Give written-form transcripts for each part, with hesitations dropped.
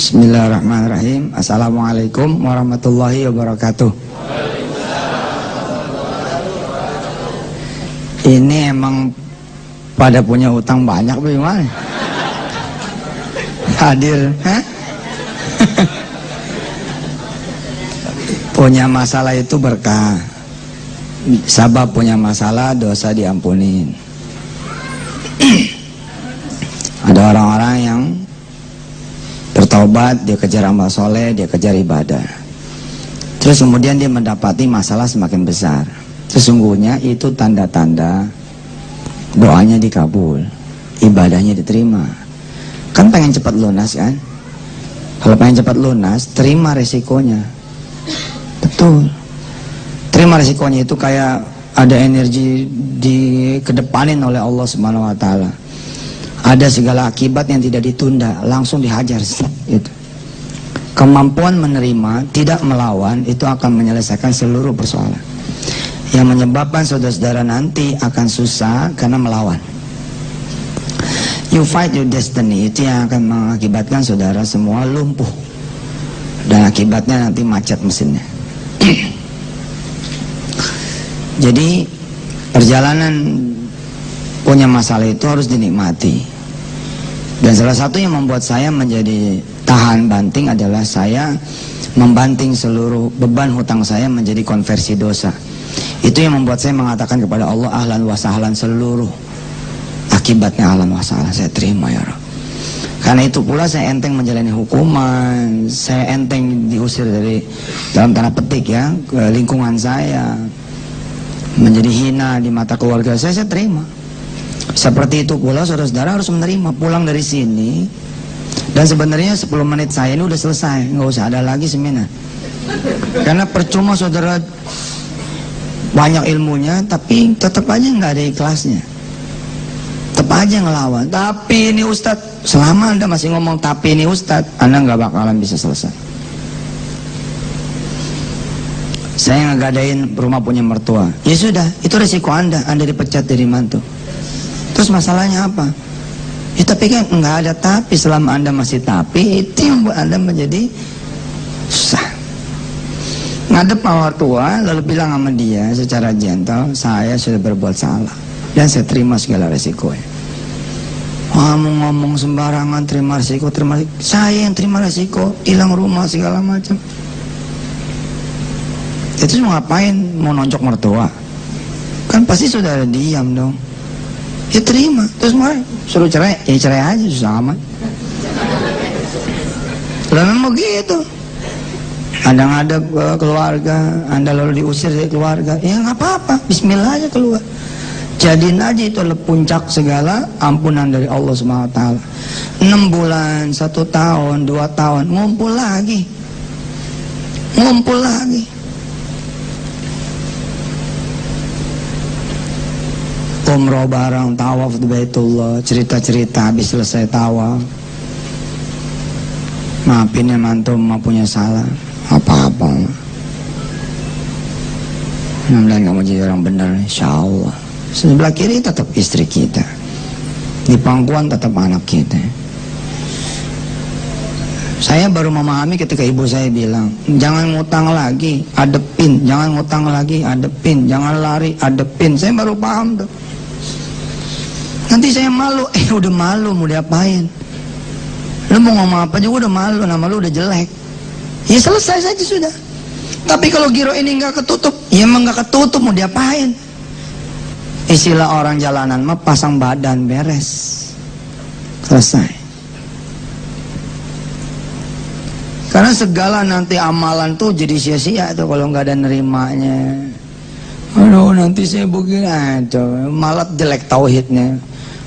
Bismillahirrahmanirrahim. Assalamualaikum warahmatullahi wabarakatuh. Ini emang pada punya utang banyak bagaimana? Hadir, punya masalah itu berkah. Sabab punya masalah, dosa diampunin. Ada orang-orang yang bertobat, dia kejar amal soleh, dia kejar ibadah. Terus kemudian dia mendapati masalah semakin besar. Sesungguhnya itu tanda-tanda doanya dikabul, ibadahnya diterima. Kan pengen cepat lunas kan? Kalau pengen cepat lunas, terima resikonya. Betul. Terima resikonya itu kayak ada energi dikedepanin oleh Allah Subhanahu wa taala. Ada segala akibat yang tidak ditunda, langsung dihajar itu. Kemampuan menerima, tidak melawan, itu akan menyelesaikan seluruh persoalan. Yang menyebabkan saudara-saudara nanti akan susah karena melawan. You fight your destiny, itu yang akan mengakibatkan saudara semua lumpuh. Dan akibatnya nanti macet mesinnya. Jadi perjalanan punya masalah itu harus dinikmati. Dan salah satu yang membuat saya menjadi tahan banting adalah saya membanting seluruh beban hutang saya menjadi konversi dosa. Itu yang membuat saya mengatakan kepada Allah, ahlan wa sahlan, seluruh akibatnya ahlan wa sahlan saya terima ya Rabb. Karena itu pula saya enteng menjalani hukuman, saya enteng diusir dari dalam tanda petik ya ke lingkungan saya, menjadi hina di mata keluarga saya terima. Seperti itu pula saudara-saudara harus menerima, pulang dari sini dan sebenarnya 10 menit saya ini udah selesai, nggak usah ada lagi seminar. Karena percuma saudara banyak ilmunya tapi tetap aja nggak ada ikhlasnya, tetap aja ngelawan. Tapi ini Ustadz, selama Anda masih ngomong tapi ini Ustadz, Anda nggak bakalan bisa selesai. Saya ngegadain rumah punya mertua, ya sudah, itu resiko Anda dipecat dari mantu. Terus masalahnya apa? Ya tapi kan nggak ada tapi, selama Anda masih tapi, itu yang buat Anda menjadi susah. Ngadep sama mertua, lalu bilang sama dia secara gentle, saya sudah berbuat salah dan saya terima segala resikonya. Ngomong sembarangan, terima resiko, saya yang terima resiko, hilang rumah segala macam. Itu mau ngapain? Mau nonjok mertua? Kan pasti sudah ada diam dong. Ya terima, terus mau suruh cerai, ya cerai aja, susah amat. Lalu mau gitu. Anda ngadep ke keluarga, Anda lalu diusir dari keluarga, ya nggak apa-apa, bismillah aja keluar. Jadiin aja itu adalah puncak segala ampunan dari Allah SWT. 6 bulan, 1 tahun, 2 tahun, ngumpul lagi. Umroh bareng, tawaf di Baitullah, cerita-cerita habis selesai tawaf. Maafin ya mantum, mah punya salah. Apa-apa. Mudah-mudahan kamu jadi orang benar, insyaallah. Sebelah kiri tetap istri kita, di pangkuan tetap anak kita. Saya baru memahami ketika ibu saya bilang, jangan ngutang lagi, adepin. Jangan ngutang lagi, adepin. Jangan lari, adepin. Saya baru paham tuh. Nanti saya malu, udah malu mau diapain? Lu mau ngomong apa juga udah malu, nama lu udah jelek. Ya selesai saja sudah. Tapi kalau giro ini nggak ketutup, ya emang nggak ketutup, mau diapain? Istilah orang jalanan mah pasang badan beres, selesai. Karena segala nanti amalan tuh jadi sia-sia tuh kalau nggak ada nerimanya. Aduh nanti saya begini aja, malah jelek tauhidnya.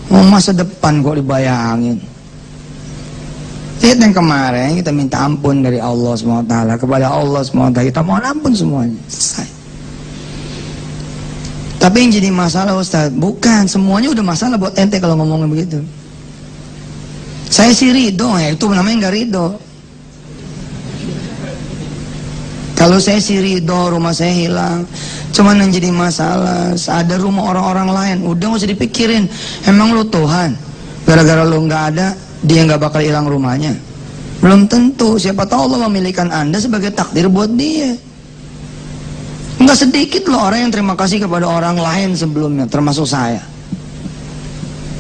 Mau masa depan kok dibayangin. Lihat yang kemarin kita minta ampun dari Allah SWT, kepada Allah SWT kita mohon ampun semuanya, selesai. Tapi yang jadi masalah Ustaz, bukan semuanya udah masalah buat ente kalau ngomongnya begitu. Saya sih ridho ya, itu namanya nggak ridho. Kalau saya sih ridho rumah saya hilang, cuman yang jadi masalah ada rumah orang-orang lain, udah nggak usah dipikirin. Emang lu Tuhan, gara-gara lu nggak ada dia nggak bakal hilang rumahnya. Belum tentu, siapa tahu Allah memilihkan Anda sebagai takdir buat dia. Enggak sedikit loh orang yang terima kasih kepada orang lain sebelumnya, termasuk saya.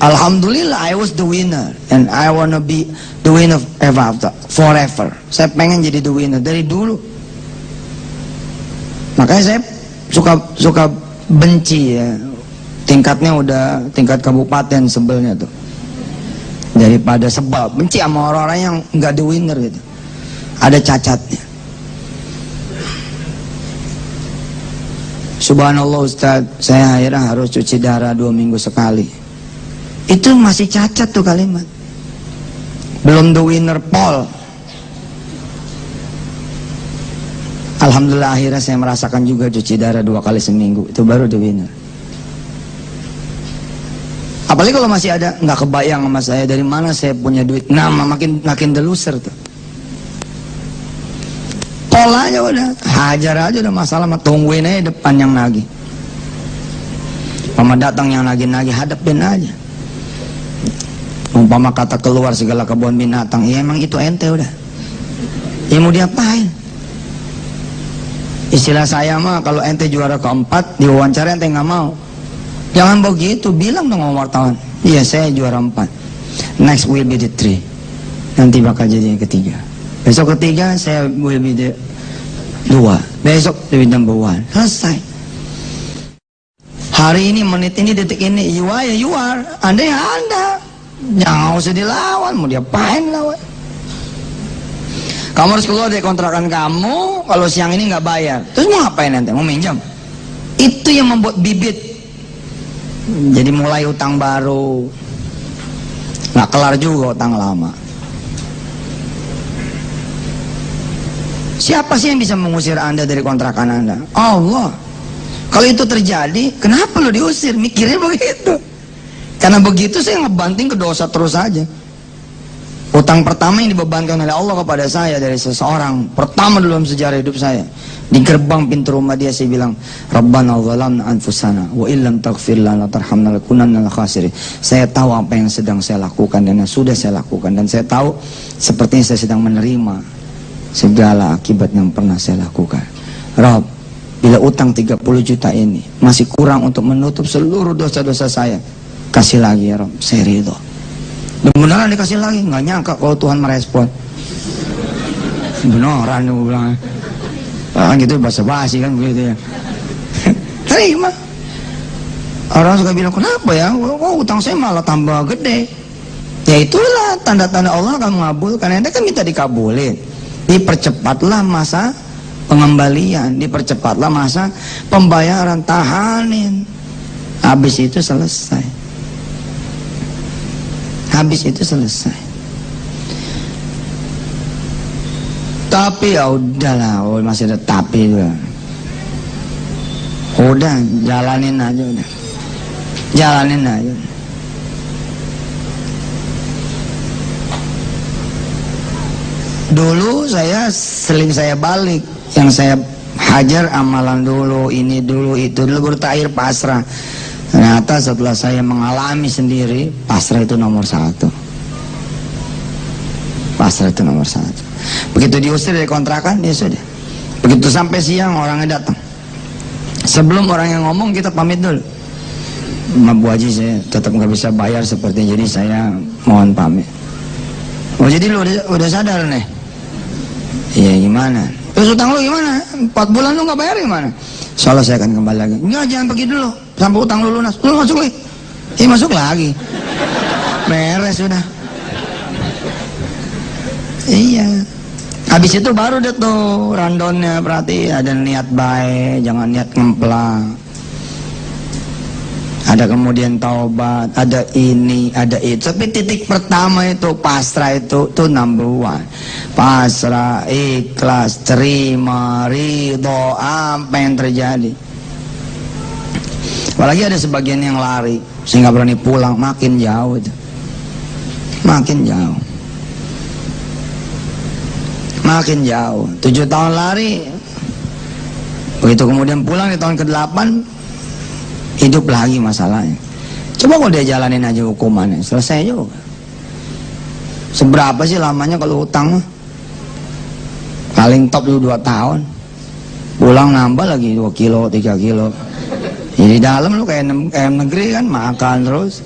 Alhamdulillah, I was the winner and I wanna be the winner ever, forever. Saya pengen jadi the winner dari dulu. Makanya saya suka benci ya. Tingkatnya udah tingkat kabupaten sebelnya tuh. Daripada sebel, benci sama orang-orang yang nggak the winner gitu. Ada cacatnya. Subhanallah Ustaz, saya akhirnya harus cuci darah 2 minggu sekali. Itu masih cacat tuh kalimat. Belum the winner Paul. Alhamdulillah akhirnya saya merasakan juga cuci darah 2 kali seminggu. Itu baru the winner. Apalagi kalau masih ada nggak kebayang sama saya dari mana saya punya duit. Nah, makin the loser tuh. Pol aja udah, hajar aja udah masalah, tungguin aja depan yang nagih. Umpama datang yang nagih-nagih, hadapin aja. Umpama kata keluar segala kebun binatang, ya emang itu ente udah. Ya mau diapain? Istilah saya mah kalau ente juara keempat, diwawancara ente nggak mau. Jangan begitu, bilang dong sama wartawan. Iya saya juara 4. Next will be the 3. Nanti bakal jadi yang ketiga. Besok ketiga saya will be the 2. Besok the number 1. Selesai. Hari ini, menit ini, detik ini, you are ya you are. Anda ya Anda. Jangan usah dilawan, mau diapain lawan. Kamu harus keluar dari kontrakan kamu kalau siang ini nggak bayar. Terus mau ngapain nanti? Mau minjam? Itu yang membuat bibit. Jadi mulai utang baru, nggak kelar juga utang lama. Siapa sih yang bisa mengusir Anda dari kontrakan Anda? Allah. Kalau itu terjadi, kenapa lo diusir? Mikirnya begitu. Karena begitu saya ngebanting ke dosa terus aja. Utang pertama yang dibebankan oleh Allah kepada saya dari seseorang, pertama dalam sejarah hidup saya, di gerbang pintu rumah dia saya bilang, Rabbana zalamna anfusana wa illam taghfir lana tarhamna lakunanna minal khasirin. Saya tahu apa yang sedang saya lakukan dan yang sudah saya lakukan, dan saya tahu sepertinya saya sedang menerima segala akibat yang pernah saya lakukan. Rabb, bila utang 30 juta ini masih kurang untuk menutup seluruh dosa-dosa saya, kasih lagi ya Rabb, saya ridho. Dan beneran dikasih lagi, nggak nyangka kalau Tuhan merespon. Beneran gue bilang. Gitu basa-basi kan begitu ya. Terima. Orang suka bilang, kenapa ya? Oh, utang saya malah tambah gede. Ya itulah tanda-tanda Allah akan mengabulkan. Anda kan minta dikabulin. Dipercepatlah masa pengembalian, dipercepatlah masa pembayaran, tahanin. Habis itu selesai. Habis itu selesai. Tapi ya udahlah, masih ada tapi juga. Udah, jalanin aja udah. Jalanin aja. Dulu saya seling saya balik, yang saya hajar amalan dulu, ini dulu, itu dulu, bertakhir pasrah. Ternyata setelah saya mengalami sendiri, pasrah itu nomor 1. Pasrah itu nomor 1. Begitu diusir dari kontrakan, ya sudah. Begitu sampai siang orangnya datang. Sebelum orang yang ngomong kita pamit dulu. Bu Haji, saya tetap nggak bisa bayar seperti, jadi saya mohon pamit. Oh jadi lu udah sadar nih? Iya gimana? Terus utang lu gimana? 4 bulan lu nggak bayar gimana? Soalnya saya akan kembali lagi. Enggak, jangan pergi dulu sampai utang lu lunas. Lu masuk lagi. Iya masuk lagi. Beres sudah. Iya. Habis itu baru deh tuh randonnya, berarti ada niat baik, jangan niat ngemplang. Ada kemudian taubat, ada ini, ada itu. Tapi titik pertama itu pasrah, itu number 1. Pasrah, ikhlas, terima, ridho, apa yang terjadi. Apalagi ada sebagian yang lari, sehingga berani pulang, makin jauh itu. Makin jauh. Makin jauh. 7 tahun lari, begitu kemudian pulang di tahun ke-8, hidup lagi masalahnya. Coba kalau dia jalanin aja hukumannya, selesai juga. Seberapa sih lamanya kalau utang? Paling top lu 2 tahun. Pulang nambah lagi 2 kilo, 3 kilo. Jadi dalam lu kayak negeri kan, makan terus.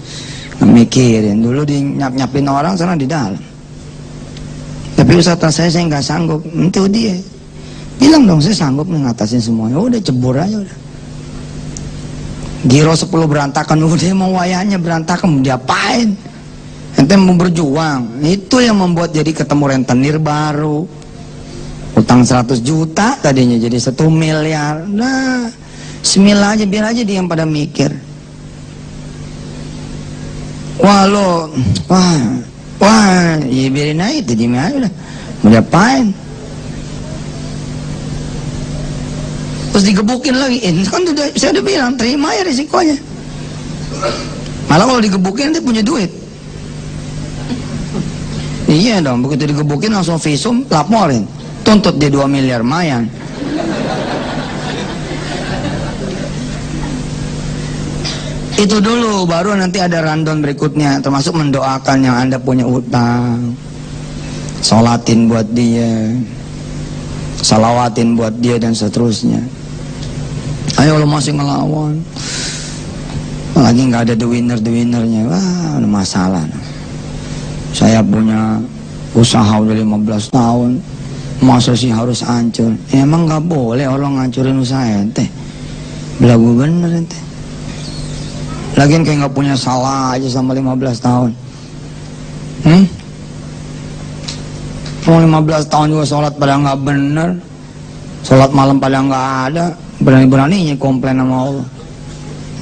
Mikirin dulu di nyap-nyapin orang, sana di dalam. Tapi usaha saya nggak sanggup. Itu dia. Bilang dong, saya sanggup ngatasin semuanya. Udah cebur aja udah. Giro 10 berantakan, udah mau wayahnya berantakan, mau diapain? Ente mau berjuang. Itu yang membuat jadi ketemu rentenir baru. Utang 100 juta tadinya jadi 1 miliar. Nah, bismillah aja, biar aja dia yang pada mikir. Wah lo, wah, ya biarin aja itu, gimana udah. Mau diapain? Terus digebukin lagi, kan saya udah bilang, terima ya risikonya. Malah kalau digebukin nanti punya duit. Iya dong, begitu digebukin langsung visum, laporin. Tuntut dia 2 miliar, mayan. Itu dulu, baru nanti ada rundown berikutnya, termasuk mendoakan yang Anda punya utang. Sholatin buat dia, salawatin buat dia, dan seterusnya. Ayo lo masih ngelawan, lagi nggak ada the winnernya, wah ada masalah. Saya punya usaha udah 15 tahun, masa sih harus hancur? Emang nggak boleh orang ngancurin usaha ente? Belagu bener ente. Lagian kayak nggak punya salah aja sama 15 tahun. Mau 15 tahun juga sholat pada nggak bener, sholat malam pada nggak ada, berani-beraninya komplain sama Allah.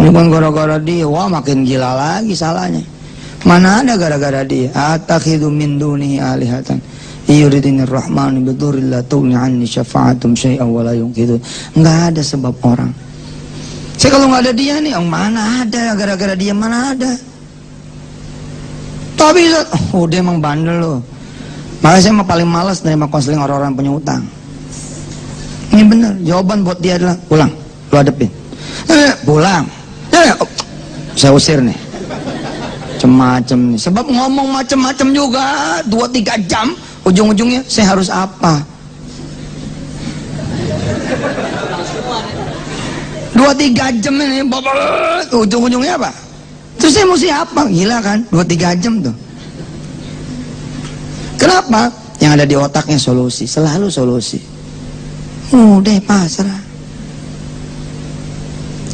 Ini bukan gara-gara dia, wah makin gila lagi salahnya. Mana ada gara-gara dia? Atakhidu min dunihi alihatan yuridinir rahmanu bidurri la tughni anni syafa'atum syai'an wa la yunqidun. Enggak ada sebab orang. Saya kalau nggak ada dia nih, mana ada gara-gara dia, mana ada. Tapi dia emang bandel loh. Makanya saya paling malas nerima konseling orang-orang punya utang. Ini bener, jawaban buat dia adalah pulang, lu hadepin. Pulang. Saya usir nih. Macem-macem nih. Sebab ngomong macem-macem juga 2-3 jam, ujung-ujungnya saya harus apa? 2-3 jam ini, ujung-ujungnya apa? Terus saya mesti apa? Gila kan? 2-3 jam tuh. Kenapa? Yang ada di otaknya solusi, selalu solusi. Udah pasrah.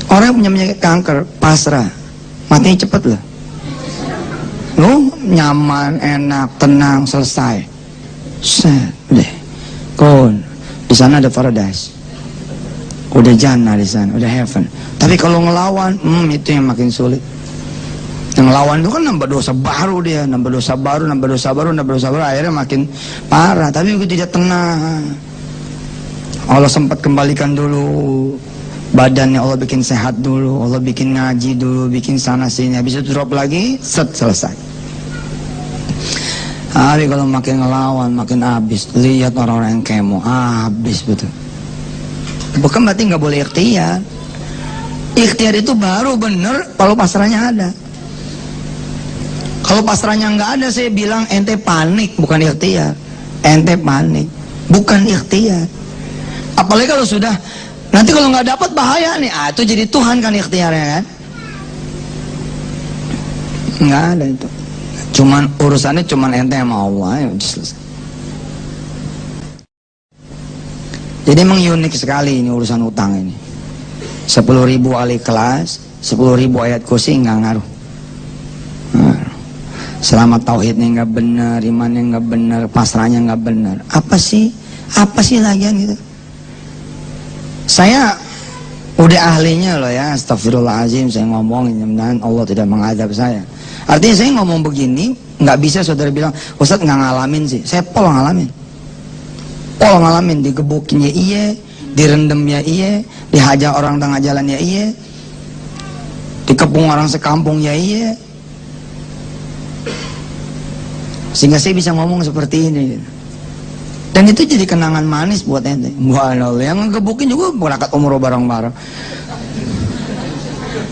Orang yang punya penyakit kanker pasrah, matinya cepet loh. Lu nyaman, enak, tenang, selesai. Set, udah. Kon, di sana ada paradise. Udah jannah di sana, udah heaven. Tapi kalau ngelawan, itu yang makin sulit. Yang ngelawan itu kan nambah dosa baru dia, nambah dosa baru, akhirnya makin parah. Tapi begitu dia tenang, Allah sempat kembalikan dulu badannya, Allah bikin sehat dulu, Allah bikin ngaji dulu, bikin sana sini, habis itu drop lagi, selesai. Tapi kalau makin ngelawan, makin habis. Lihat orang-orang yang kemo, habis betul. Bukan berarti nggak boleh ikhtiar. Ikhtiar itu baru bener kalau pasrahnya ada. Kalau pasrahnya nggak ada, saya bilang ente panik, bukan ikhtiar. Ente panik, bukan ikhtiar. Apalagi kalau sudah, nanti kalau nggak dapat bahaya nih. Itu jadi Tuhan kan ikhtiarnya kan? Nggak ada itu. Cuman urusannya cuman ente sama Allah, ya udah selesai. Jadi emang unik sekali ini urusan utang ini. 10.000 ahli kelas, 10.000 ayat kursi nggak ngaruh. Selama tauhidnya nggak benar, imannya nggak benar, pasrahnya nggak benar, apa sih lagian gitu? Saya udah ahlinya loh ya, astagfirullahaladzim saya ngomongin, mudah-mudahan Allah tidak mengadab saya. Artinya saya ngomong begini, nggak bisa saudara bilang, Ustadz nggak ngalamin sih. Saya pol ngalamin, digebukin ya iya, direndam ya iya, dihajar orang tengah jalan ya iya, dikepung orang sekampung ya iya. Sehingga saya bisa ngomong seperti ini. Dan itu jadi kenangan manis buat ente. Wah, yang ngegebukin juga berangkat umroh bareng-bareng.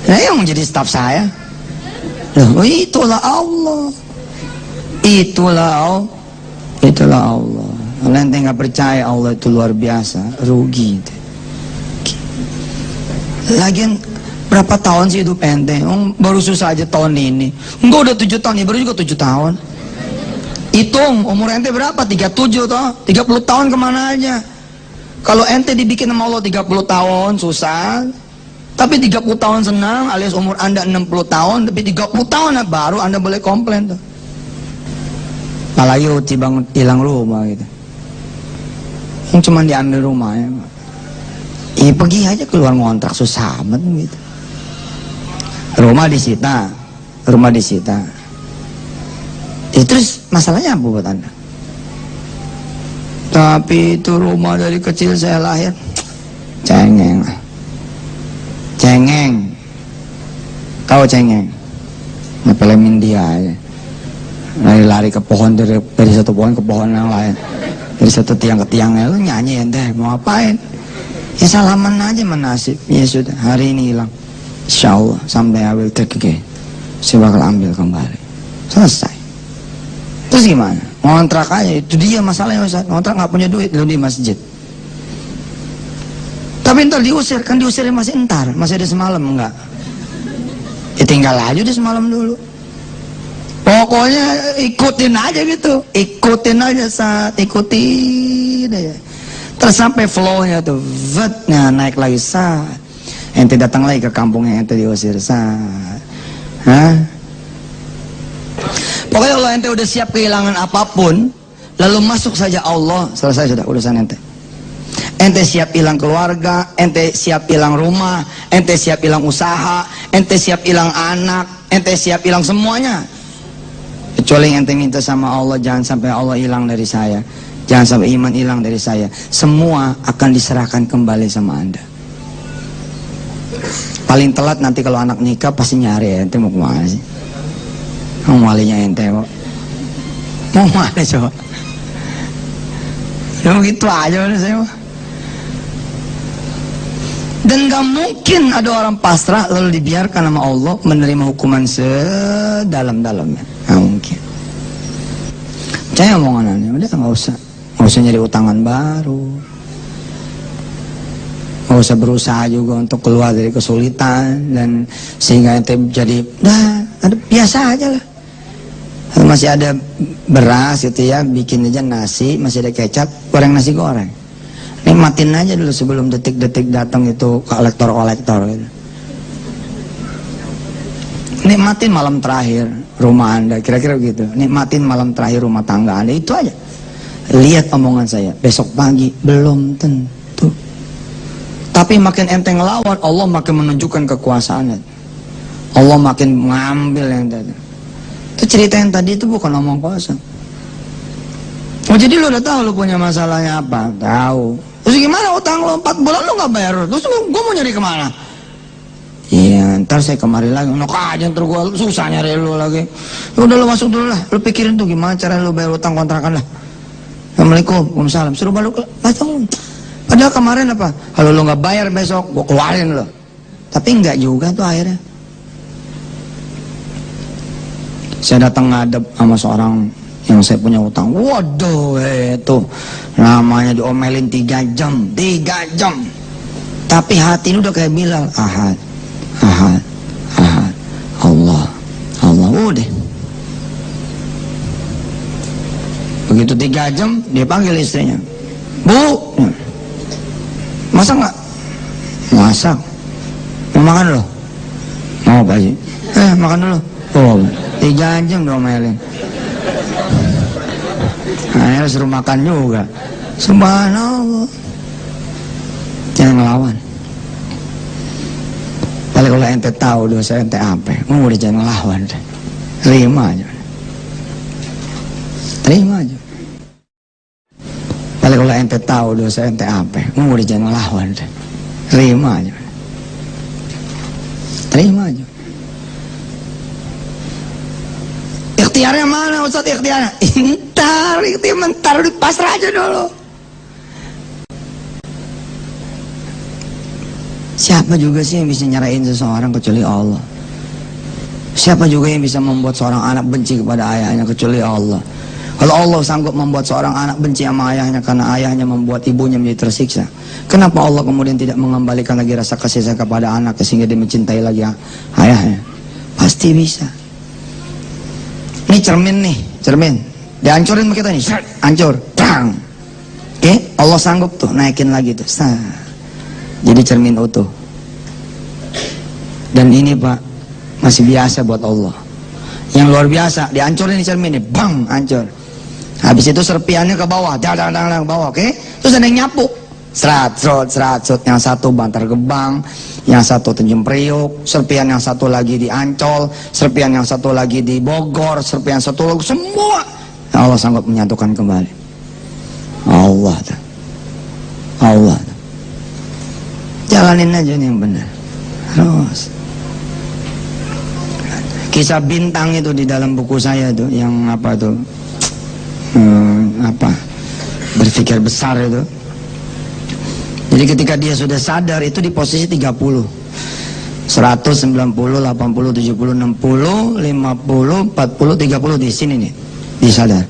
Nah, yang menjadi staf saya. Loh, itulah Allah. Itulah Allah. Kalau ente nggak percaya Allah itu luar biasa, rugi. Lagian berapa tahun sih hidup ente? Baru susah aja tahun ini. Enggak udah 7 tahun, ya baru juga 7 tahun. Hitung umur ente berapa? 37 toh? 30 tahun kemana aja? Kalau ente dibikin sama Allah 30 tahun susah, tapi 30 tahun senang, alias umur anda 60 tahun, tapi 30 tahun baru anda boleh komplain tuh. Apalagi bang hilang rumah gitu. Yang cuma diambil rumahnya. Pergi aja keluar ngontrak susah amat gitu. Rumah disita. Terus masalahnya apa buat anda? Tapi itu rumah dari kecil saya lahir. Cengeng. Tahu cengeng? Ngepelemin dia aja. Lari-lari ke pohon, dari satu pohon ke pohon yang lain, dari satu tiang ke tiang lain. Lu nyanyi ente mau ngapain? Ya salaman aja menasib. Ya sudah, hari ini hilang. Insya Allah sampai ambil terkeke, saya bakal ambil kembali. Selesai. Terus gimana? Ngontrak aja, itu dia masalahnya Ustaz. Ngontrak nggak punya duit, lu di masjid. Tapi ntar diusir, kan diusirnya masih ada semalam enggak? Ya tinggal aja udah semalam dulu. Pokoknya ikutin aja gitu, ikutin aja ikutin aja. Terus sampai flow-nya tuh, naik lagi saat. Ente datang lagi ke kampungnya, ente diusir saat. Pokoknya kalau ente udah siap kehilangan apapun, lalu masuk saja Allah, selesai sudah urusan ente. Ente siap hilang keluarga, ente siap hilang rumah, ente siap hilang usaha, ente siap hilang anak, ente siap hilang semuanya. Kecuali ente minta sama Allah, jangan sampai Allah hilang dari saya, jangan sampai iman hilang dari saya. Semua akan diserahkan kembali sama anda. Paling telat nanti kalau anak nikah pasti nyari ente mau kemana sih? Mau walinya ente kok. Mau mana coba? Ya begitu aja udah saya mah. Dan gak mungkin ada orang pasrah lalu dibiarkan sama Allah menerima hukuman sedalam-dalamnya. Gak mungkin. Percaya omongannya, udah gak usah nyari utangan baru, gak usah berusaha juga untuk keluar dari kesulitan, dan sehingga ente jadi ada biasa aja lah. Masih ada beras gitu ya, bikin aja nasi, masih ada kecap, goreng nasi goreng. Nikmatin aja dulu sebelum detik-detik datang itu kolektor gitu. Nikmatin malam terakhir rumah anda, kira-kira begitu. Nikmatin malam terakhir rumah tangga anda, itu aja. Lihat omongan saya, besok pagi belum tentu. Tapi makin ente ngelawan, Allah makin menunjukkan kekuasaannya. Allah makin mengambil yang tadi. Itu cerita yang tadi itu bukan omong kosong. Oh jadi lu udah tahu lu punya masalahnya apa? Tahu. Terus gimana utang lo 4 bulan lu gak bayar? Terus gue mau nyari kemana? Iya, ntar saya kemari lagi. Nok aja ntar gue susah nyari lu lagi. Udah lu masuk dulu lah. Lu pikirin tuh gimana cara lu bayar utang kontrakan lah. Assalamualaikum, waalaikumsalam. Suruh balik baca. Padahal kemarin apa? Kalau lu gak bayar besok, gue keluarin lo. Tapi enggak juga tuh akhirnya. Saya datang ngadep sama seorang yang saya punya utang. Waduh, itu namanya diomelin 3 jam. Tapi hati ini udah kayak Bilal, Ahad, Allah, udah. Begitu 3 jam, dia panggil istrinya. Bu, masak nggak? Masak. Mau makan lo? Mau apa sih? Makan dulu. Oh, 3 jam diomelin. Akhirnya suruh makan juga. Subhanallah. Jangan ngelawan. Paling kalau ente tahu dosa ente apa, udah jangan ngelawan. Terima aja. Paling kalau ente tahu dosa ente apa, udah jangan ngelawan. Terima aja. Ikhtiarnya mana Ustaz ikhtiarnya? Bentar, pasrah aja dulu. Siapa juga sih yang bisa nyerahin seseorang kecuali Allah? Siapa juga yang bisa membuat seorang anak benci kepada ayahnya kecuali Allah. Kalau Allah sanggup membuat seorang anak benci sama ayahnya karena ayahnya membuat ibunya menjadi tersiksa, kenapa Allah kemudian tidak mengembalikan lagi rasa kasih sayang kepada anak sehingga dia mencintai lagi ayahnya? Pasti bisa. Ini cermin nih, cermin. Dihancurin kita nih, hancur, bang. Oke, Allah sanggup tuh naikin lagi tuh. Jadi cermin utuh. Dan ini Pak, masih biasa buat Allah. Yang luar biasa, dihancurin nih cermin nih, bang, hancur. Habis itu serpiannya ke bawah, dang ke bawah, oke? Terus ada yang nyapu, serat. Yang satu Bantar Gebang, yang satu Tanjung Priok, serpian yang satu lagi di Ancol, serpian yang satu lagi di Bogor, serpian satu lagi, semua Allah sanggup menyatukan kembali. Allah tuh. Allah tuh. Jalanin aja nih yang benar. Terus kisah bintang itu di dalam buku saya tuh, yang apa tuh, berpikir besar itu. Jadi ketika dia sudah sadar itu di posisi 30, 100, 90, 80, 70, 60, 50, 40, 30 di sini nih, disadar.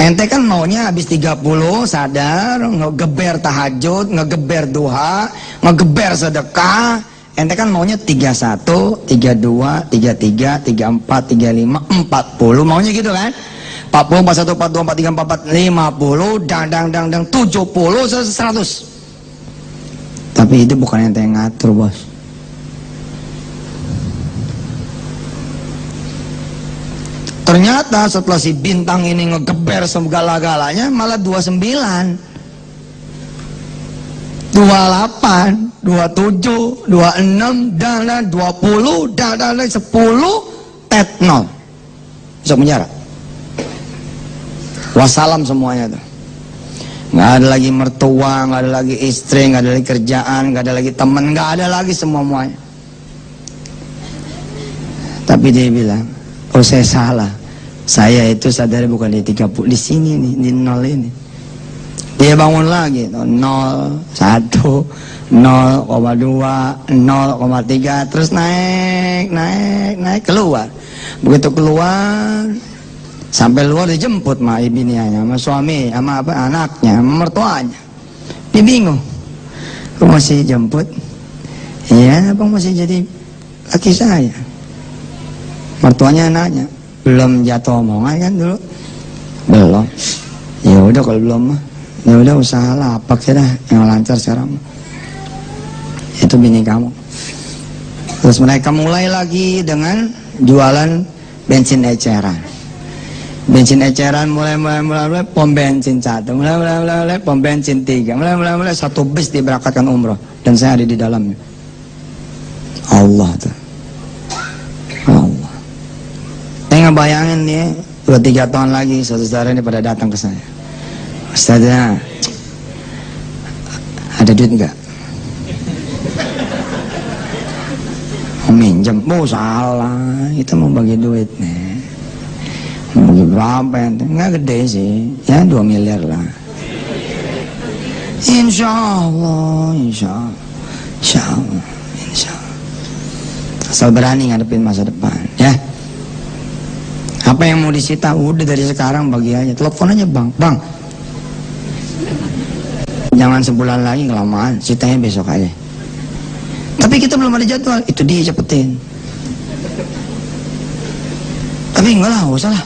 Ente kan maunya habis 30 sadar, ngegeber tahajud, ngegeber duha, ngegeber sedekah. Ente kan maunya 31, 32, 33, 34, 35, 40, maunya gitu kan? 40, 41, 42, 43, 44, 50, dang, 70, 100. Tapi itu bukan ente yang ngatur, bos. Ternyata setelah si bintang ini ngegeber segala-galanya malah 29, 28, 27, 26, dan 20, dan 10, tet 0. Bisa penjara. Wassalam semuanya tuh. Nggak ada lagi mertua, nggak ada lagi istri, nggak ada lagi kerjaan, nggak ada lagi teman, nggak ada lagi semuanya. Tapi dia bilang, oh saya salah. Saya itu sadar bukan di 30, di sini nih, di 0 ini. Dia bangun lagi, 0, 1, 0,2, 0,3, terus naik, keluar. Begitu keluar, sampai luar dijemput sama binianya, sama suami, sama anaknya, sama mertuanya. Dia bingung, kok masih jemput? Iya, abang masih jadi laki saya. Mertuanya nanya, belum jatuh omongan kan dulu? Belum. Ya udah kalau belum mah, ya udah usaha lapak ya dah yang lancar sekarang. Itu bini kamu. Terus mereka mulai lagi dengan jualan bensin eceran. Bensin eceran mulai pom bensin 1, mulai pom bensin 3, mulai satu bis diberangkatkan umroh dan saya ada di dalamnya. Allah tuh. Allah. Saya ngebayangin nih 2-3 tahun lagi saudara ini pada datang ke saya. Ustazah, ada duit enggak? Mau minjem? Oh salah, kita mau bagi duit nih. Mau bagi berapa ya? Enggak gede sih, ya 2 miliar lah. Insya Allah. Asal berani ngadepin masa depan, ya. Apa yang mau disita? Udah dari sekarang bagi aja. Telepon aja bang. Jangan sebulan lagi kelamaan, sitanya besok aja. Tapi kita belum ada jadwal, itu dia cepetin. Tapi enggak lah, gak usah lah.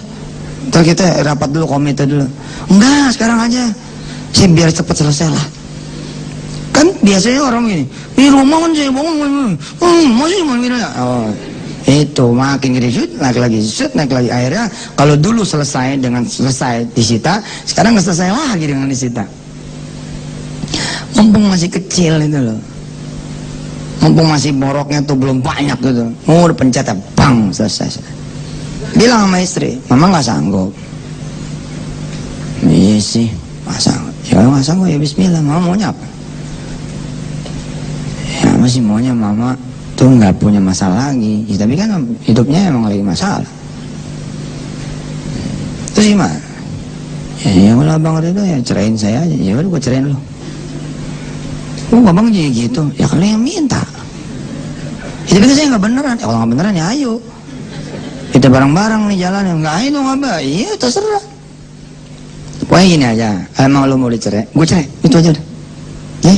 Ntar kita rapat dulu, komite dulu. Enggak, sekarang aja. Saya biar cepet selesai lah. Kan biasanya orang gini, ini rumah kan saya bangun, masih cuma gini. Oh, itu makin gede, naik lagi. Akhirnya kalau dulu selesai disita, sekarang nggak selesai lagi dengan disita. Mumpung masih kecil itu loh, mumpung masih boroknya tuh belum banyak gitu, udah pencet bang, selesai. Bilang sama istri, mama nggak sanggup. Iya sih, nggak sanggup ya bismillah. Mama maunya apa? Ya masih maunya mama tuh nggak punya masalah lagi, ya, tapi kan hidupnya emang lagi masalah. Terus gimana? Ya udah bang Ridho ya cerain saya aja, ya udah gua cerain lo. Oh abang jadi gitu, ya kalau yang minta. Itu pikir saya nggak beneran. Kalau nggak beneran ya ayo. Kita bareng-bareng nih jalan. Nggak ayo dong abah. Iya terserah. Pokoknya gini aja. Emang lo mau dicerai? Gue cerai. Itu aja udah. Ya.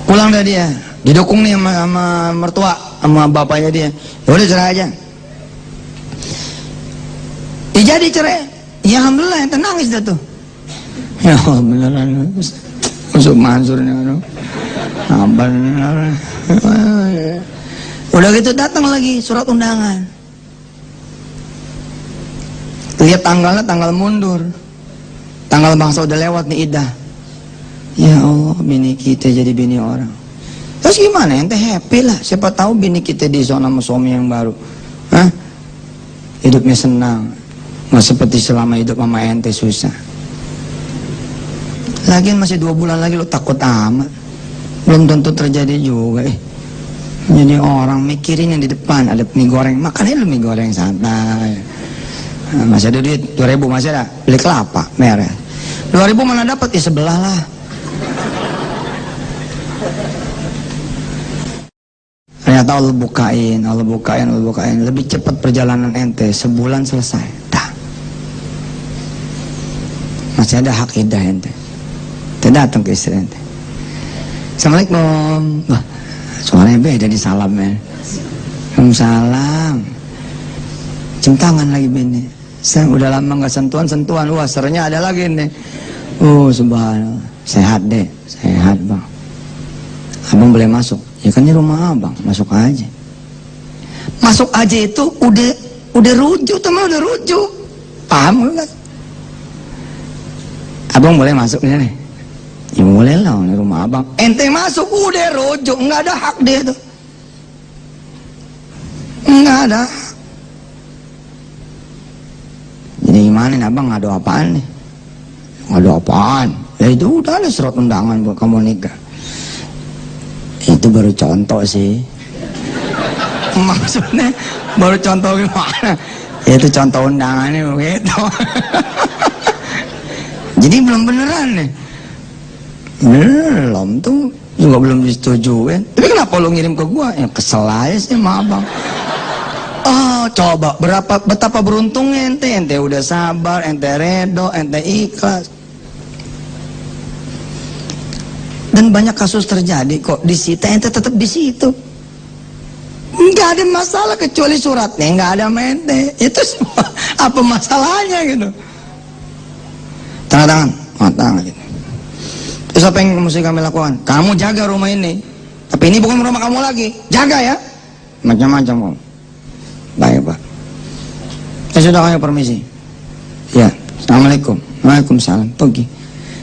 Pulang dah dia. Didukung nih sama mertua, sama bapaknya dia. Ya udah cerai aja. Ya jadi cerai. Ya alhamdulillah yang nangis dah tuh. Ya Allah beneran. Masuk Mansur nih kan. Bener. Udah gitu datang lagi surat undangan. Lihat tanggalnya, tanggal mundur. Tanggal bangsa udah lewat nih idah. Ya Allah, bini kita jadi bini orang. Terus gimana? Ente happy lah. Siapa tahu bini kita disono sama suami yang baru. Hah? Hidupnya senang. Nggak seperti selama hidup sama ente susah. Lagian masih 2 bulan lagi lo takut amat. Belum tentu terjadi juga. Jadi orang mikirin yang di depan. Ada mie goreng, makannya lu mie goreng santai. Nah, masih ada duit 2.000 masih ada, beli kelapa merah. 2.000 mana dapat ya sebelah lah. Ternyata Allah bukain lebih cepat perjalanan ente, sebulan selesai. Dah. Masih ada hak idah ente. Ente datang ke istri ente. Assalamualaikum. Wah, suaranya beda nih salam men. Waalaikumsalam. Cium tangan lagi bini. Saya udah lama nggak sentuhan. Wah serenya ada lagi nih. Oh subhanallah. Sehat deh, sehat bang. Abang boleh masuk? Ya kan di rumah abang, masuk aja. Masuk aja itu udah rujuk teman, udah rujuk. Paham gak? Abang boleh masuk nih? Ya boleh lah di rumah abang. Ente masuk udah rujuk, nggak ada hak dia tuh. Nggak ada. Jadi gimana nih abang ngadu apaan nih? Ngadu apaan? Ya itu udah ada surat undangan buat kamu nikah. Itu baru contoh sih. Maksudnya baru contoh gimana? Ya itu contoh undangannya begitu. Jadi belum beneran nih. Belum tuh juga belum disetujuin. Tapi kenapa lo ngirim ke gua? Ya kesel aja sih sama abang. Oh coba betapa beruntungnya ente udah sabar, ente redo, ente ikhlas. Dan banyak kasus terjadi kok disita, ente tetap di situ. Nggak ada masalah kecuali suratnya nggak ada mente. Itu semua apa masalahnya gitu? Tanda tangan gitu. Terus apa yang mesti kami lakukan? Kamu jaga rumah ini. Tapi ini bukan rumah kamu lagi. Jaga ya. Macam-macam kamu. Baik pak. Ya sudah kami permisi. Ya. Assalamualaikum. Waalaikumsalam. Pergi.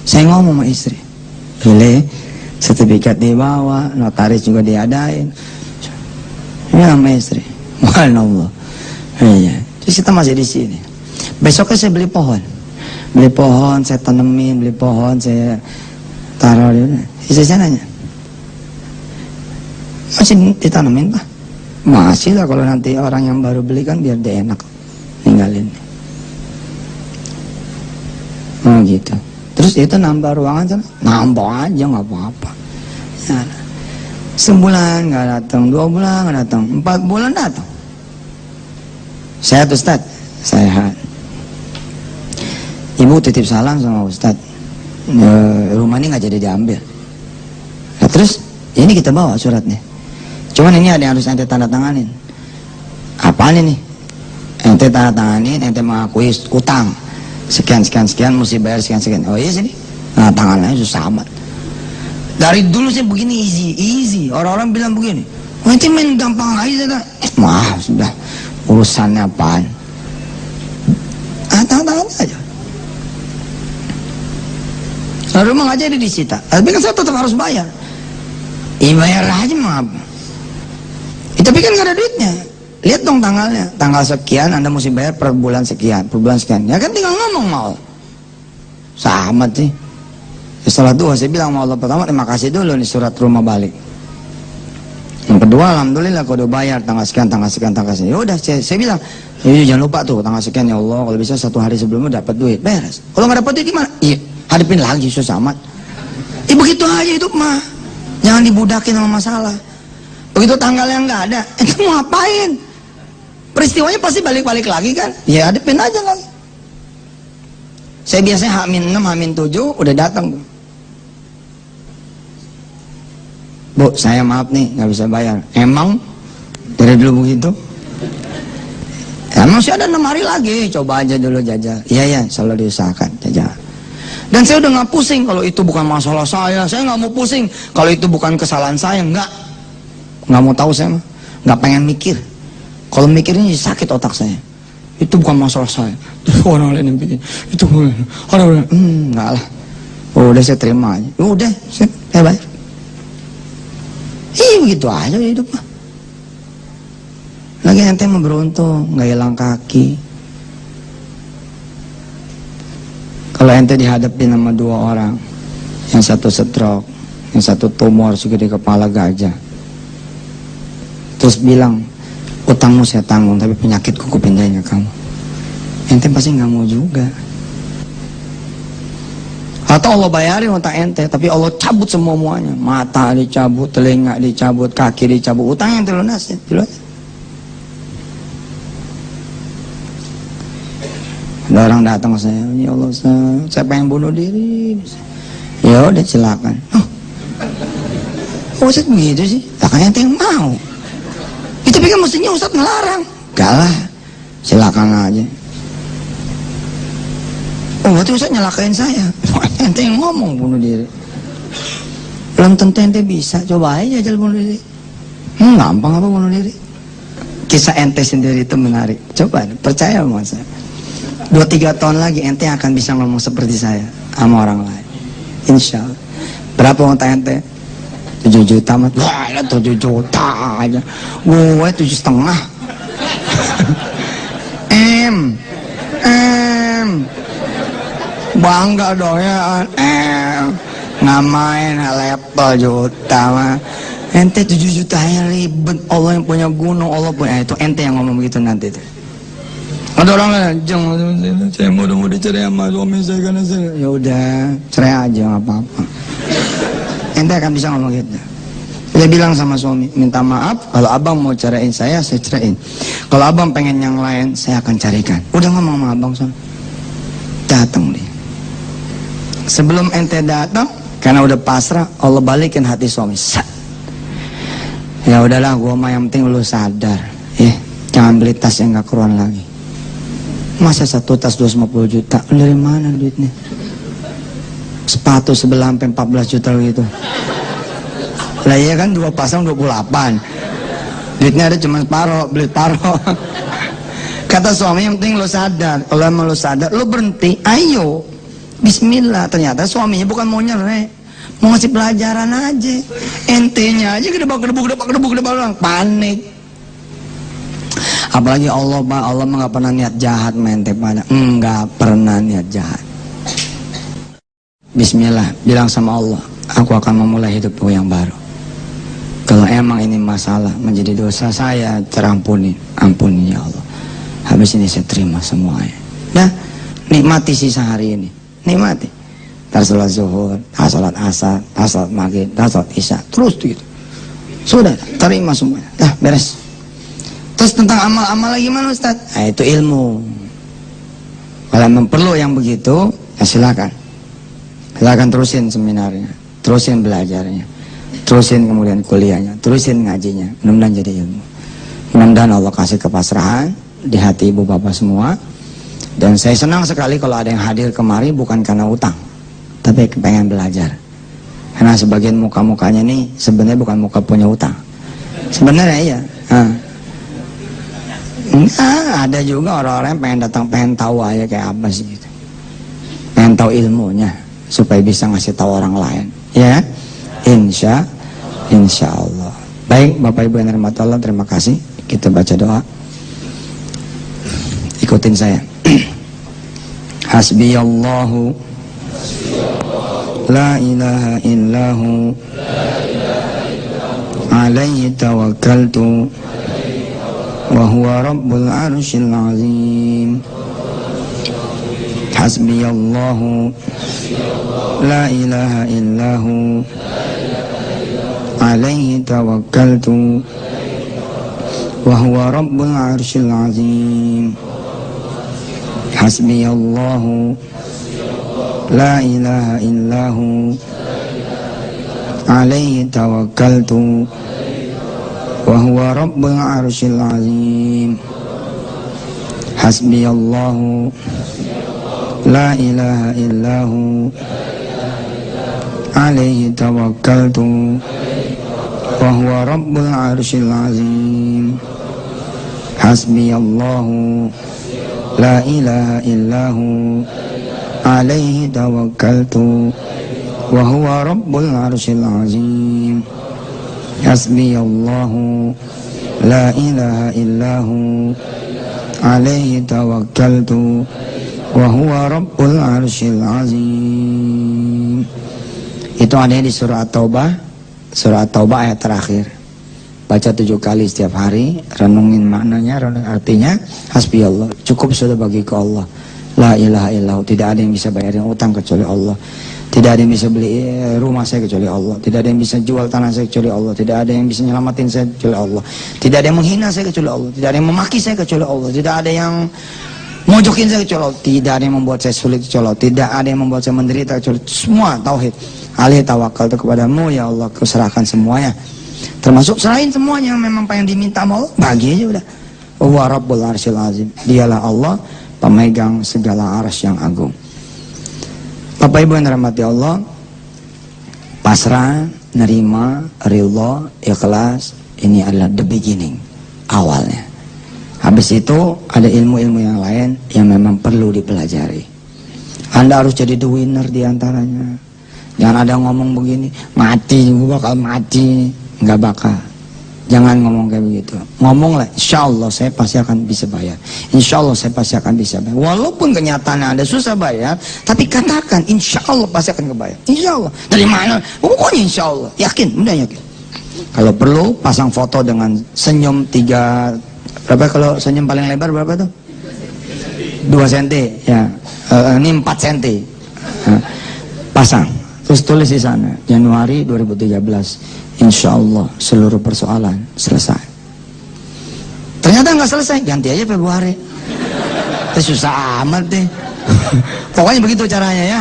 Saya ngomong sama istri. Boleh. Sertifikat dibawa. Notaris juga diadain. Ya sama istri. Walhamdulillah. Iya. Terus kita masih di sini. Besoknya saya beli pohon. Beli pohon, saya tanemin. Beli pohon, saya taruh di mana. Istri saya nanya. Masih ditanemin pak? Masih lah, kalau nanti orang yang baru beli kan biar dia enak ninggalin. Oh gitu. Terus itu nambah ruangan sana? Nambah aja nggak apa-apa. Ya. Sebulan nggak datang, 2 bulan nggak datang, 4 bulan datang. Sehat Ustaz? Sehat. Ibu titip salam sama Ustaz. Rumah ini nggak jadi diambil. Nah, terus ini kita bawa suratnya. Cuman ini ada yang harus ente tanda tanganin. Apaan ini? Ente tanda tanganin, ente mengakui utang. Sekian, mesti bayar sekian. Oh iya sini. Nah tangannya susah amat. Dari dulu saya begini easy. Orang-orang bilang begini. Ente main gampang aja. Maaf sudah. Urusannya apaan? Tangan aja. Nah, rumah nggak jadi disita. Tapi kan saya tetap harus bayar. Bayar aja maaf. Tapi kan nggak ada duitnya. Lihat dong tanggalnya. Tanggal sekian Anda mesti bayar per bulan sekian. Ya kan tinggal ngomong mau. Sama sih. Setelah itu saya bilang sama Allah pertama terima kasih dulu nih surat rumah balik. Yang kedua alhamdulillah kalau udah bayar tanggal sekian. Ya udah saya bilang jangan lupa tuh tanggal sekian ya Allah, kalau bisa 1 hari sebelumnya dapat duit beres. Kalau nggak dapat duit gimana? Iya hadapin lagi susah amat. Begitu aja hidup mah. Jangan dibudakin sama masalah. Begitu tanggalnya nggak ada, itu mau ngapain? Peristiwanya pasti balik-balik lagi kan? Ya hadapin aja lagi. Saya biasanya H-6, H-7 udah datang. Bu, saya maaf nih nggak bisa bayar. Emang dari dulu begitu? Emang sih ada 6 hari lagi, coba aja dulu jajal. Iya, selalu diusahakan jajal. Dan saya udah nggak pusing kalau itu bukan masalah saya nggak mau pusing. Kalau itu bukan kesalahan saya, nggak mau tahu saya, nggak pengen mikir. Kalau mikirnya sakit otak saya. Itu bukan masalah saya, itu orang lain yang bikin. Itu orang nggak lah. Oh, udah saya terima aja. Udah, saya bayar. Begitu aja hidup mah. Lagi ente mah beruntung, nggak hilang kaki. Kalau ente dihadapin sama 2 orang, yang satu stroke, yang satu tumor segede kepala gajah, terus bilang, utangmu saya tanggung, tapi penyakitku kupindahin ke kamu. Ente pasti nggak mau juga. Atau Allah bayarin utang ente, tapi Allah cabut semua-muanya. Mata dicabut, telinga dicabut, kaki dicabut, utang ente lunasin. Ada orang datang ke saya, ya Allah, saya pengen bunuh diri. Ya udah silakan. Ustaz begitu sih? Kan ente yang mau. Itu pikir mestinya Ustaz ngelarang. Gak lah, silakan aja. Oh, berarti Ustaz nyelakain saya. Ente yang ngomong bunuh diri. Belum tentu ente bisa. Coba aja jajal bunuh diri. Gampang apa bunuh diri? Kisah ente sendiri itu menarik. Coba, percaya sama saya. 2-3 tahun lagi ente akan bisa ngomong seperti saya sama orang lain. Insya Allah. Berapa utang ente? 7 juta mat. Wah, 7 juta aja. Gue 7,5. Bangga dong ya. Ngamain level juta mah. Ente 7 juta ya ribet. Allah yang punya gunung, Allah punya. Itu ente yang ngomong begitu nanti tuh. Ada orang lain, jangan, saya mau dicerai sama suami saya karena saya. Ya udah, cerai aja nggak apa-apa. Ente akan bisa ngomong gitu. Dia bilang sama suami, minta maaf, kalau abang mau ceraiin saya ceraiin. Kalau abang pengen yang lain, saya akan carikan. Udah ngomong sama abang suami. Datang dia. Sebelum ente datang, karena udah pasrah, Allah balikin hati suami. Ya udahlah, gua mah yang penting lu sadar, jangan beli tas yang nggak keruan lagi. Masa satu tas 250 juta? Dari mana duitnya? Sepatu sebelah sampai 14 juta gitu. Lah iya kan 2 pasang 28. Duitnya ada cuma separuh, beli separuh. Kata suami, yang penting lo sadar. Kalau emang lo sadar, lo berhenti, ayo. Bismillah. Ternyata suaminya bukan mau nyerah, mau ngasih pelajaran aja. Ente-nya aja gedebak, panik. Apalagi Allah, Pak, Allah mah gak pernah niat jahat mente pada. Enggak pernah niat jahat. Bismillah, bilang sama Allah, aku akan memulai hidupku yang baru. Kalau emang ini masalah menjadi dosa saya, terampuni, ampuni ya Allah. Habis ini saya terima semuanya. Nah, nikmati sisa hari ini, nikmati. Ntar sholat zuhur, sholat asar, sholat maghrib, sholat isya, terus gitu. Sudah, terima semuanya. Dah, beres. Terus tentang amal-amal lagi gimana Ustaz? Nah, itu ilmu. Kalau memang perlu yang begitu, ya silakan. Silakan terusin seminarnya, terusin belajarnya, terusin kemudian kuliahnya, terusin ngajinya. Mudah-mudahan jadi ilmu. Mudah-mudahan Allah kasih kepasrahan di hati ibu bapak semua. Dan saya senang sekali kalau ada yang hadir kemari bukan karena utang, tapi pengen belajar. Karena sebagian muka-mukanya nih sebenarnya bukan muka punya utang. Sebenarnya iya. Ada juga orang-orang yang pengen datang, pengen tahu aja kayak apa sih gitu. Pengen tahu ilmunya supaya bisa ngasih tahu orang lain. Ya, insya Allah. Baik, Bapak Ibu yang dirahmati Allah, terima kasih. Kita baca doa. Ikutin saya. Hasbiyallahu la ilaha illahu alaihi tawakkaltu wa huwa rabbul arsyil azim. Hasbiyallahu la ilaha illahu عليه توكلت وهو رب العرش العظيم حسبي الله لا إله إلا هو عليه توكلت وهو رب العرش العظيم حسبي الله لا إله إلا هو عليه توكلت وهو رب العرش العظيم حسبي الله لا إله إلا هو عليه توكلت وهو رب العرش العظيم حسبي الله لا إله إلا هو عليه توكلت وهو رب العرش العظيم. Itu ada di surah At-Taubah. Surah At-Taubah ayat terakhir. Baca 7 kali setiap hari, renungin maknanya, renungin artinya. Hasbiyallah, cukup sudah bagiku Allah. La ilaha illallah, tidak ada yang bisa bayarin utang kecuali Allah. Tidak ada yang bisa beli rumah saya kecuali Allah. Tidak ada yang bisa jual tanah saya kecuali Allah. Tidak ada yang bisa nyelamatin saya kecuali Allah. Tidak ada yang menghina saya kecuali Allah. Tidak ada yang memaki saya kecuali Allah. Tidak ada yang mojokin saya kecuali Allah. Tidak ada yang membuat saya sulit kecuali Allah. Tidak ada yang membuat saya menderita kecuali Allah. Semua tauhid. Alih tawakal kepadamu ya Allah, kuserahkan semuanya. Termasuk serahin semuanya, memang apa yang diminta mau bagi aja udah. Wa rabbul arsyil azim. Dialah Allah pemegang segala arsy yang agung. Bapak Ibu yang dirahmati Allah, pasrah, nerima, ridha, ikhlas, ini adalah the beginning, awalnya. Habis itu ada ilmu-ilmu yang lain yang memang perlu dipelajari. Anda harus jadi the winner diantaranya. Jangan ada ngomong begini, mati, gue bakal mati, nggak bakal. Jangan ngomong kayak begitu. Ngomonglah, insya Allah saya pasti akan bisa bayar. Insya Allah saya pasti akan bisa bayar. Walaupun kenyataannya Anda susah bayar, tapi katakan insya Allah pasti akan kebayar. Insya Allah. Dari mana? Pokoknya insya Allah. Yakin, udah yakin. Kalau perlu pasang foto dengan senyum 3, berapa kalau senyum paling lebar berapa tuh? 2 cm. Ya. Ini 4 cm. Pasang. Terus tulis di sana Januari 2013. Insya Allah seluruh persoalan selesai. Ternyata nggak selesai, ganti aja Februari. Itu susah amat deh. Pokoknya begitu caranya ya.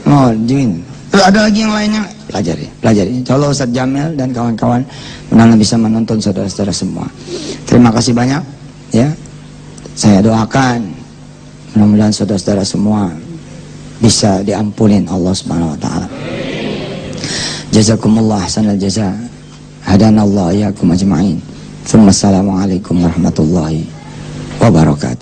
Oh, join. Terus ada lagi yang lainnya, pelajari. Kalau Ustadz Jamil dan kawan-kawan mudah-mudahan bisa menuntun saudara-saudara semua. Terima kasih banyak ya. Saya doakan mudah-mudahan saudara-saudara semua bisa diampunin Allah Subhanahu wa taala. Jazakumullah ahsanal jaza. Hadanallahu iyyakum ajma'in. Assalamualaikum warahmatullahi wabarakatuh.